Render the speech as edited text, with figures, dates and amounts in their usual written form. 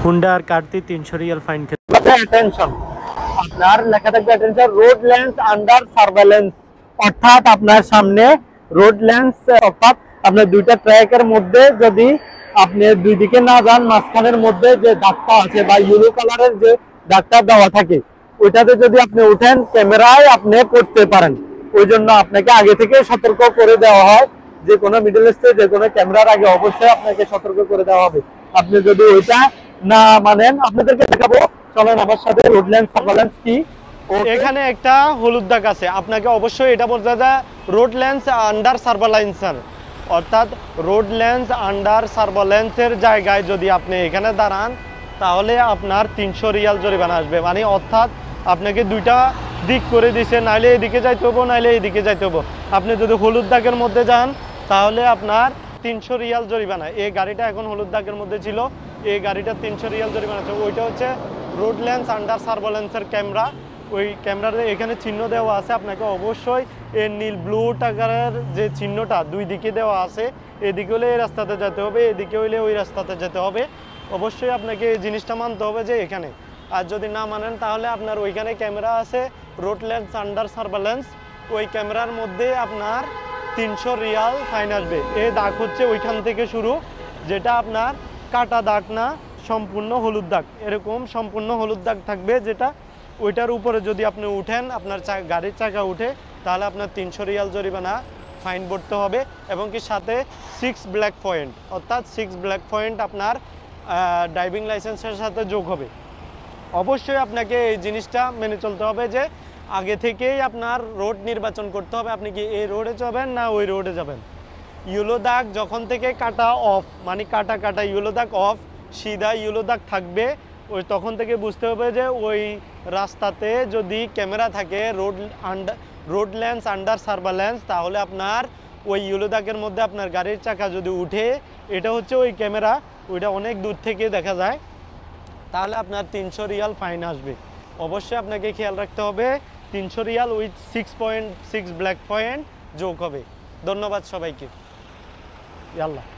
Honda আর কাটতি 300 Real fine খেতে। Attention, আপনার লেখা থাকবে attention road lens under surveillance, অর্থাৎ আপনার সামনে রোড লেন্স, অর্থাৎ আপনার দুইটা ট্র্যাকের মধ্যে যদি আপনি দুই দিকে না যান, মাঝখানের মধ্যে যে দাগটা আছে বা ইয়েলো কালারের যে দাগটা দেওয়া থাকে ওইটাতে যদি আপনি উঠেন ক্যামেরায় আপনি পড়তে পারেন। ওই জন্য আপনাকে আগে থেকে সতর্ক করে দেওয়া হয়, যে কোনো মিডল স্টেজ যে কোনো ক্যামেরার আগে অবশ্যই আপনাকে সতর্ক করে দেওয়া হবে। আপনি যদি ওইটা না মানেন, আপনাদেরকে দেখাবো, চলেন আমার সাথে রোড লেন্স সার্ভেলেন্স কি। এখানে একটা হলুদ দাগ আছে, আপনাকে অবশ্যই এটা বলতে হবে রোড লেন্স আন্ডার সার্ভেলেন্সার, অর্থাৎ রোড লেন্স আন্ডার সার্ভেলেন্সের জায়গায় যদি আপনি এখানে দাঁড়ান তাহলে আপনার 300 রিয়াল জরিমানা আসবে। মানে অর্থাৎ আপনাকে দুইটা দিক করে দিছে, নাইলে এদিকে যাইতে হবো নাইলে এদিকে যাইতে হবো। আপনি যদি হলুদ দাগের মধ্যে যান তাহলে আপনার 300 রিয়াল জরিমানা। এই গাড়িটা এখন হলুদ দাগের মধ্যে ছিল, এই গাড়িটা 300 রিয়াল জরিমানা আছে। ওইটা হচ্ছে রোড লেন্স আন্ডার সার্ভেলেন্সের ক্যামেরা। ওই ক্যামেরাতে এখানে চিহ্ন দেওয়া আছে, আপনাকে অবশ্যই এই নীল ব্লু টাকারের যে চিহ্নটা দুই দিকে দেওয়া আছে, এদিকে হলে এই রাস্তাতে যেতে হবে, এদিকে হইলে ওই রাস্তাতে যেতে হবে। অবশ্যই আপনাকে এই জিনিসটা মানতে হবে যে এখানে, আর যদি না মানেন তাহলে আপনার ওইখানে ক্যামেরা আছে রোড লেন্স আন্ডার সার্ভেলেন্স, ওই ক্যামেরার মধ্যে আপনার 300 রিয়াল ফাইন আসবে। এই দাগ হচ্ছে ওইখান থেকে শুরু, যেটা আপনার কাটা দাগ না, সম্পূর্ণ হলুদ দাগ, এরকম সম্পূর্ণ হলুদ দাগ থাকবে, যেটা ওইটার উপরে যদি আপনি উঠেন, আপনার গাড়ির চাকা উঠে, তাহলে আপনার 300 রিয়াল জরিমানা ফাইন ভরতে হবে। এবং কি সাথে 6 ব্ল্যাক পয়েন্ট, অর্থাৎ 6 ব্ল্যাক পয়েন্ট আপনার ড্রাইভিং লাইসেন্সের সাথে যোগ হবে। অবশ্যই আপনাকে এই জিনিসটা মেনে চলতে হবে যে আগে থেকেই আপনার রোড নির্বাচন করতে হবে, আপনি কি এই রোডে যাবেন না ওই রোডে যাবেন। ইয়েলো দাগ যখন থেকে কাটা অফ, মানে কাটা কাটা ইয়েলো দাগ অফ, সিধা ইয়েলো দাগ থাকবে, ওই তখন থেকে বুঝতে হবে যে ওই রাস্তাতে যদি ক্যামেরা থাকে রোড লেন্স আন্ডার সার্ভেলেন্স, তাহলে আপনার ওই ইয়েলো দাগের মধ্যে আপনার গাড়ির চাকা যদি উঠে, এটা হচ্ছে ওই ক্যামেরা, ওইটা অনেক দূর থেকে দেখা যায়, তাহলে আপনার 300 রিয়াল ফাইন আসবে। অবশ্যই আপনাকে খেয়াল রাখতে হবে 300 রিয়াল উইথ 6.6 ব্ল্যাক পয়েন্ট যোগ হবে। ধন্যবাদ সবাইকে। ইয়াল্লাহ।